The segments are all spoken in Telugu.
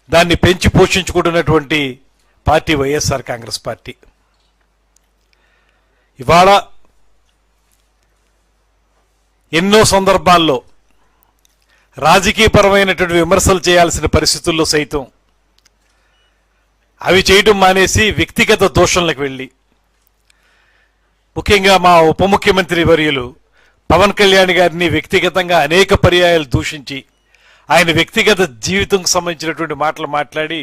దాన్ని పెంచి పోషించుకుంటున్నటువంటి పార్టీ వైఎస్ఆర్ కాంగ్రెస్ పార్టీ. ఇవాళ ఎన్నో సందర్భాల్లో రాజకీయపరమైనటువంటి విమర్శలు చేయాల్సిన పరిస్థితుల్లో సైతం అవి చేయడం మానేసి వ్యక్తిగత దోషణలకు వెళ్ళి, ముఖ్యంగా మా ఉప ముఖ్యమంత్రి వర్యులు పవన్ కళ్యాణ్ గారిని వ్యక్తిగతంగా అనేక పర్యాయాలు దూషించి ఆయన వ్యక్తిగత జీవితంకు సంబంధించినటువంటి మాటలు మాట్లాడి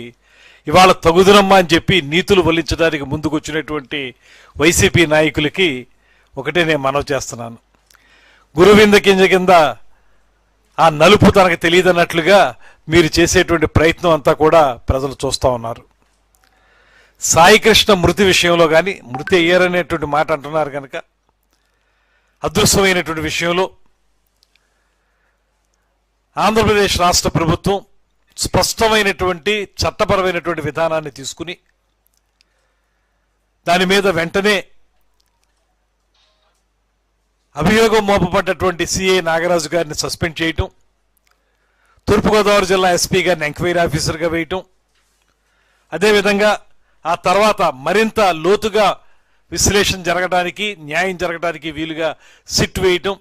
ఇవాళ తగుదనమ్మా అని చెప్పి నీతులు వల్లించడానికి ముందుకు వచ్చినటువంటి వైసీపీ నాయకులకి ఒకటే నేను మనవి చేస్తున్నాను. గురువింద కింద ఆ నలుపు తనకు తెలియదన్నట్లుగా మీరు చేసేటువంటి ప్రయత్నం అంతా కూడా ప్రజలు చూస్తూ ఉన్నారు. సాయికృష్ణ మృతి విషయంలో కానీ, మృతి అయ్యారనేటువంటి మాట అంటున్నారు కనుక, అదృశ్యమైనటువంటి విషయంలో ఆంధ్రప్రదేశ్ రాష్ట్ర ప్రభుత్వం స్పష్టమైనటువంటి చట్టపరమైనటువంటి విధానాన్ని తీసుకుని దాని మీద వెంటనే అభియోగం మోపబడ్డటువంటి సిఐ నాగరాజు గారిని సస్పెండ్ చేయటం, తూర్పుగోదావరి జిల్లా ఎస్పీ గారిని ఎంక్వైరీ ఆఫీసర్గా వేయటం, అదేవిధంగా ఆ తర్వాత మరింత లోతుగా విశ్లేషణ జరగడానికి, న్యాయం జరగడానికి వీలుగా సిట్ వేయటం,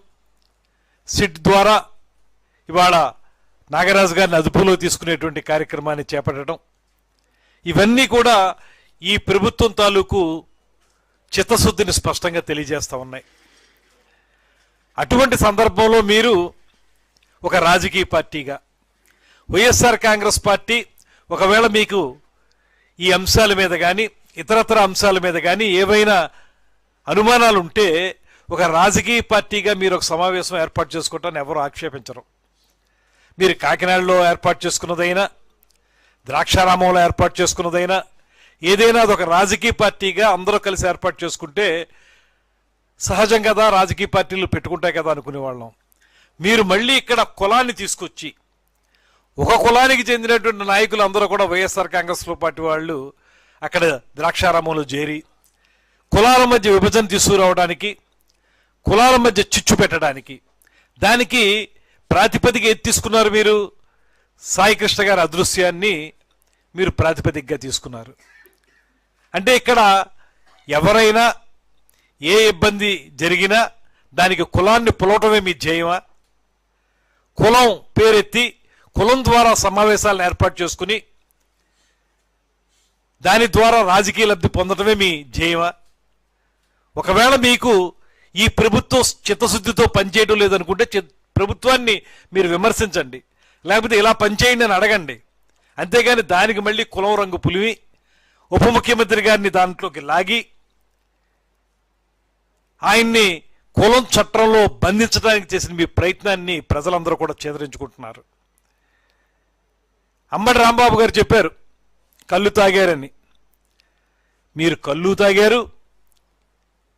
సిట్ ద్వారా ఇవాళ నాగరాజు గారిని అదుపులో తీసుకునేటువంటి కార్యక్రమాన్ని చేపట్టడం, ఇవన్నీ కూడా ఈ ప్రభుత్వం తాలూకు చిత్తశుద్ధిని స్పష్టంగా తెలియజేస్తూ ఉన్నాయి. అటువంటి సందర్భంలో మీరు ఒక రాజకీయ పార్టీగా వైఎస్ఆర్ కాంగ్రెస్ పార్టీ ఒకవేళ మీకు ఈ అంశాల మీద కానీ ఇతరత్ర అంశాల మీద కానీ ఏవైనా అనుమానాలు ఉంటే ఒక రాజకీయ పార్టీగా మీరు ఒక సమావేశం ఏర్పాటు చేసుకోవటాన్ని ఎవరు ఆక్షేపించరు. మీరు కాకినాడలో ఏర్పాటు చేసుకున్నదైనా, ద్రాక్షారామంలో ఏర్పాటు చేసుకున్నదైనా, ఏదైనా అదొక రాజకీయ పార్టీగా అందరూ కలిసి ఏర్పాటు చేసుకుంటే సహజం కదా, రాజకీయ పార్టీలు పెట్టుకుంటాయి కదా అనుకునేవాళ్ళం. మీరు మళ్ళీ ఇక్కడ కులాన్ని తీసుకొచ్చి ఒక కులానికి చెందినటువంటి నాయకులు అందరూ కూడా వైఎస్ఆర్ కాంగ్రెస్ పార్టీ వాళ్ళు అక్కడ ద్రాక్షారామంలో చేరి కులాల మధ్య విభజన తీసుకురావడానికి, కులాల మధ్య చిచ్చు పెట్టడానికి, దానికి ప్రాతిపదిక ఏది తీసుకున్నారు? మీరు సాయికృష్ణ గారి అదృశ్యాన్ని మీరు ప్రాతిపదికగా తీసుకున్నారు. అంటే ఇక్కడ ఎవరైనా ఏ ఇబ్బంది జరిగినా దానికి కులాన్ని పులవటమే మీ ధ్యేయమా? కులం పేరెత్తి కులం ద్వారా సమావేశాలను ఏర్పాటు చేసుకుని దాని ద్వారా రాజకీయ లబ్ధి పొందటమే మీ ధ్యేయమా? ఒకవేళ మీకు ఈ ప్రభుత్వం చిత్తశుద్ధితో పనిచేయడం లేదనుకుంటే ప్రభుత్వాన్ని మీరు విమర్శించండి, లేకపోతే ఇలా పనిచేయండి అని అడగండి. అంతేగాని దానికి మళ్ళీ కులం రంగు పులివి ఉప ముఖ్యమంత్రి గారిని దాంట్లోకి లాగి ఆయన్ని కులం చట్టంలో బంధించడానికి చేసిన మీ ప్రయత్నాన్ని ప్రజలందరూ కూడా చేదరించుకుంటున్నారు. అంబటి రాంబాబు గారు చెప్పారు కళ్ళు తాగారని. మీరు కళ్ళు తాగారు,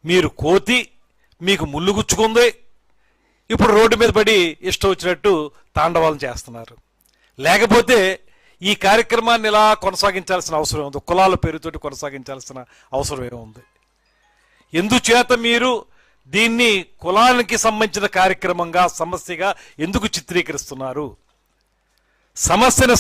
మీరు కోతి, మీకు ముళ్ళు గుచ్చుకుంది, ఇప్పుడు రోడ్డు మీద పడి ఇష్టం వచ్చినట్టు తాండవాలను చేస్తున్నారు. లేకపోతే ఈ కార్యక్రమాన్ని ఇలా కొనసాగించాల్సిన అవసరం ఉంది, కులాల పేరుతోటి కొనసాగించాల్సిన అవసరం ఏముంది? ఎందుచేత మీరు దీన్ని కులానికి సంబంధించిన కార్యక్రమంగా, సమస్యగా ఎందుకు చిత్రీకరిస్తున్నారు? సమస్యను